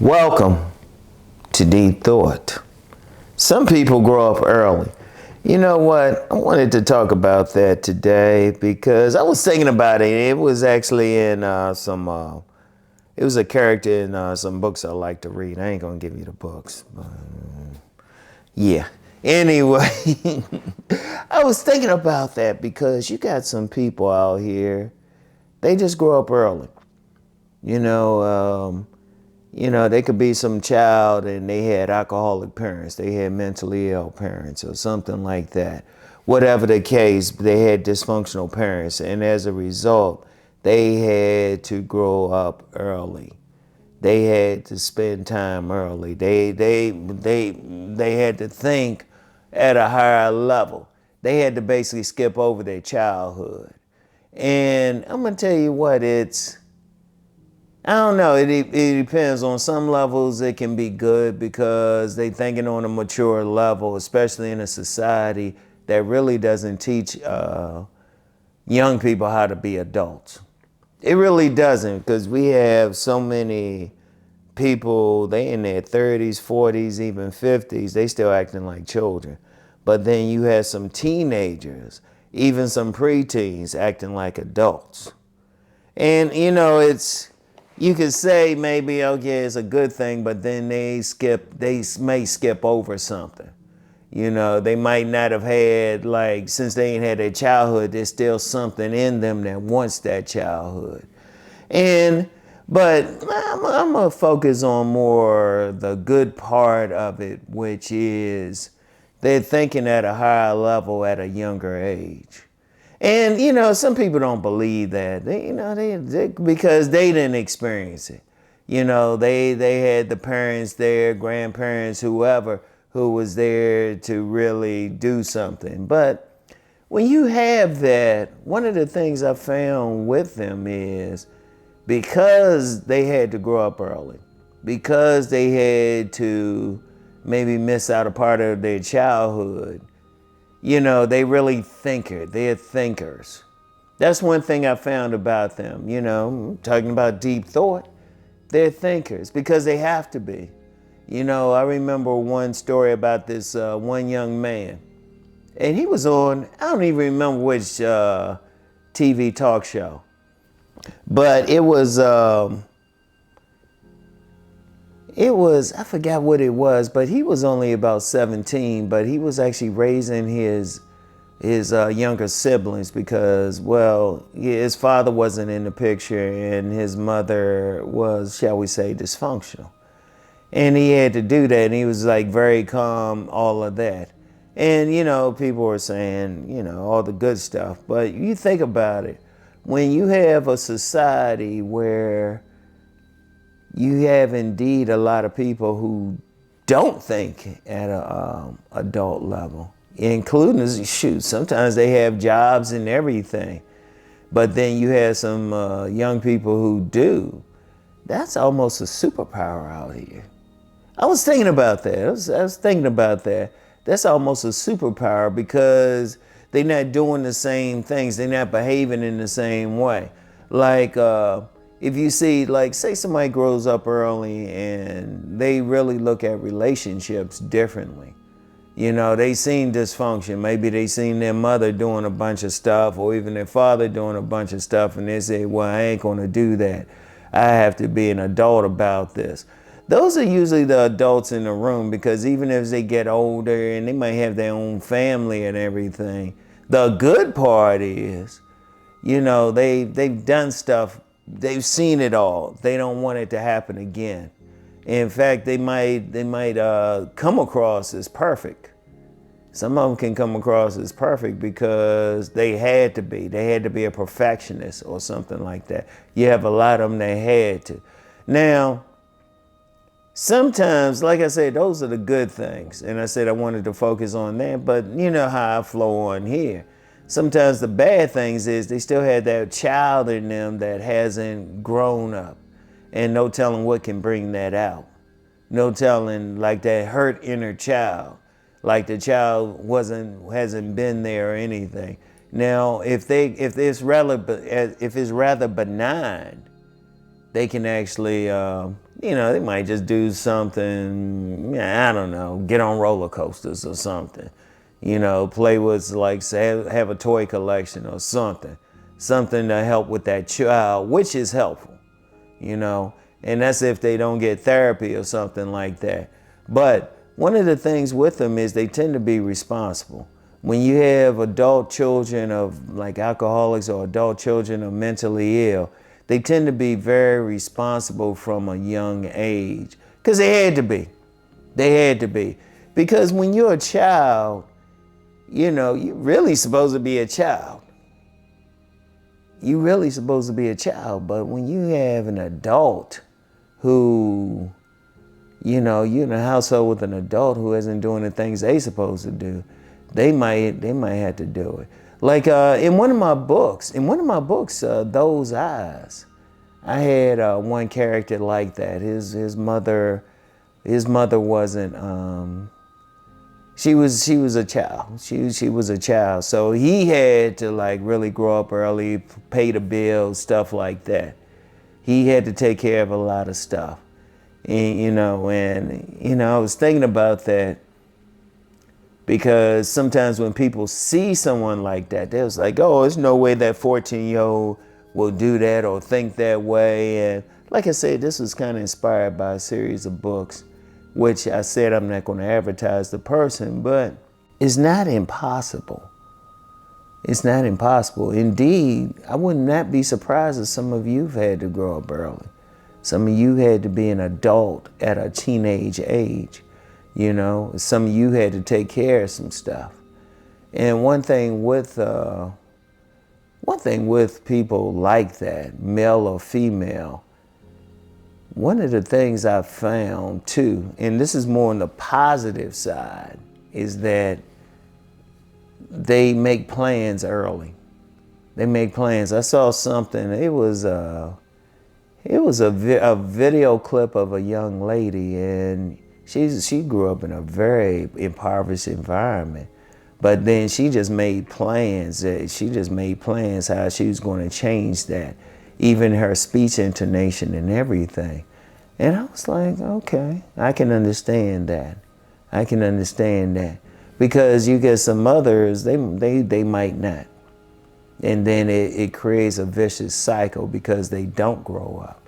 Welcome to Deep Thought. Some people grow up early. You know what? I wanted to talk about that today because I was thinking about it. It was actually in it was a character in some books I like to read. I ain't gonna give you the books, but yeah. Anyway, I was thinking about that because you got some people out here, they just grow up early. You know, they could be some child and they had alcoholic parents, they had mentally ill parents or something like that. Whatever the case, they had dysfunctional parents, and as a result, they had to grow up early. They had to spend time early. They had to think at a higher level. They had to basically skip over their childhood. And I'm gonna tell you what, I don't know. It depends. On some levels, it can be good because they thinking on a mature level, especially in a society that really doesn't teach young people how to be adults. It really doesn't, because we have so many people, they in their 30s, 40s, even 50s, they still acting like children. But then you have some teenagers, even some preteens acting like adults. And you could say maybe, okay, it's a good thing, but then they may skip over something. They might not have had, since they ain't had their childhood, there's still something in them that wants that childhood. But I'm gonna focus on more the good part of it, which is they're thinking at a higher level at a younger age. And some people don't believe that. They because they didn't experience it. They had the parents there, grandparents, whoever, who was there to really do something. But when you have that, one of the things I found with them is because they had to grow up early, because they had to maybe miss out a part of their childhood, they really they're thinkers. That's one thing I found about them, talking about deep thought. They're thinkers because they have to be. I remember one story about this one young man, and he was on, I don't even remember which TV talk show, but it was, I forgot what it was, but he was only about 17, but he was actually raising his younger siblings because, well, his father wasn't in the picture and his mother was, shall we say, dysfunctional. And he had to do that, and he was very calm, all of that. And, people were saying, all the good stuff, but you think about it, when you have a society where you have indeed a lot of people who don't think at a adult level, including, sometimes they have jobs and everything, but then you have some young people who do. That's almost a superpower out here. I was thinking about that. I was thinking about that. That's almost a superpower because they're not doing the same things. They're not behaving in the same way. If you see, say somebody grows up early and they really look at relationships differently. They seen dysfunction. Maybe they seen their mother doing a bunch of stuff or even their father doing a bunch of stuff, and they say, well, I ain't gonna do that. I have to be an adult about this. Those are usually the adults in the room, because even as they get older and they might have their own family and everything, the good part is, they've done stuff. They've seen it all. They don't want it to happen again. In fact, they might come across as perfect. Some of them can come across as perfect because they had to be. They had to be a perfectionist or something like that. You have a lot of them that had to. Now, sometimes, like I said, those are the good things. And I said I wanted to focus on that, but you know how I flow on here. Sometimes the bad things is they still have that child in them that hasn't grown up, and no telling what can bring that out. No telling, that hurt inner child, the child hasn't been there or anything. Now, if it's rather benign, they can actually, they might just do something, I don't know, get on roller coasters or something. Play with, like, say, have a toy collection or something. Something to help with that child, which is helpful, And that's if they don't get therapy or something like that. But one of the things with them is they tend to be responsible. When you have adult children of like alcoholics or adult children of mentally ill, they tend to be very responsible from a young age. Because they had to be. They had to be. Because when you're a child, you're really supposed to be a child. You're really supposed to be a child. But when you have an adult who, you're in a household with an adult who isn't doing the things they supposed to do, they might have to do it. Like in one of my books, Those Eyes, I had one character like that. His mother wasn't. She was a child. She was a child. So he had to like really grow up early, pay the bills, stuff like that. He had to take care of a lot of stuff, and I was thinking about that. Because sometimes when people see someone like that, they're like, oh, there's no way that 14-year-old will do that or think that way. And like I said, this was kind of inspired by a series of books, which I said I'm not going to advertise the person, but it's not impossible. It's not impossible. Indeed, I would not be surprised if some of you've had to grow up early. Some of you had to be an adult at a teenage age. Some of you had to take care of some stuff. And one thing with people like that, male or female, one of the things I've found too, and this is more on the positive side, is that they make plans early. They make plans. I saw something. It was a video clip of a young lady, and she grew up in a very impoverished environment, but then she just made plans. She just made plans how she was going to change that, even her speech intonation and everything. And I was like, okay, I can understand that. I can understand that, because you get some others, they might not, and then it creates a vicious cycle because they don't grow up.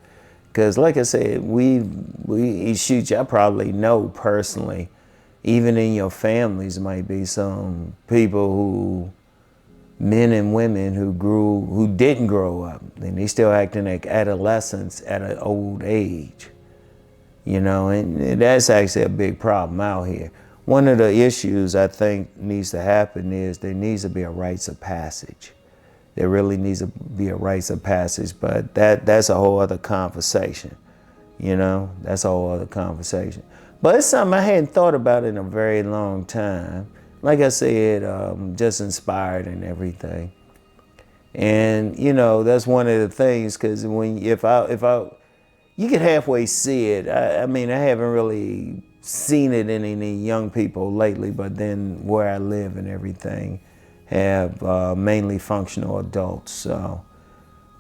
Because like I said, I probably know personally, even in your families might be some people men and women who didn't grow up, and they still acting like adolescents at an old age. And that's actually a big problem out here. One of the issues I think needs to happen is there needs to be a rites of passage. There really needs to be a rites of passage, but that's a whole other conversation. That's a whole other conversation. But it's something I hadn't thought about in a very long time. Like I said, just inspired and everything. And that's one of the things, because you can halfway see it. I mean, I haven't really seen it in any young people lately, but then where I live and everything have mainly functional adults. So,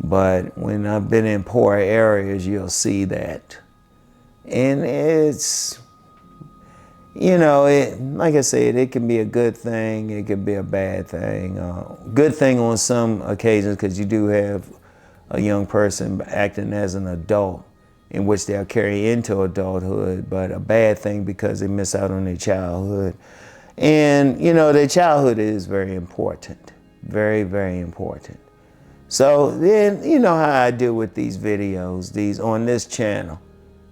but when I've been in poor areas, you'll see that. And it's, like I said, it can be a good thing, it can be a bad thing. Good thing on some occasions, because you do have a young person acting as an adult, in which they'll carry into adulthood, but a bad thing because they miss out on their childhood. And, their childhood is very important, very, very important. So then, how I deal with these videos, on this channel,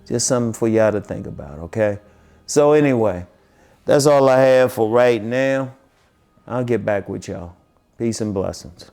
just something for y'all to think about, okay? So anyway, that's all I have for right now. I'll get back with y'all. Peace and blessings.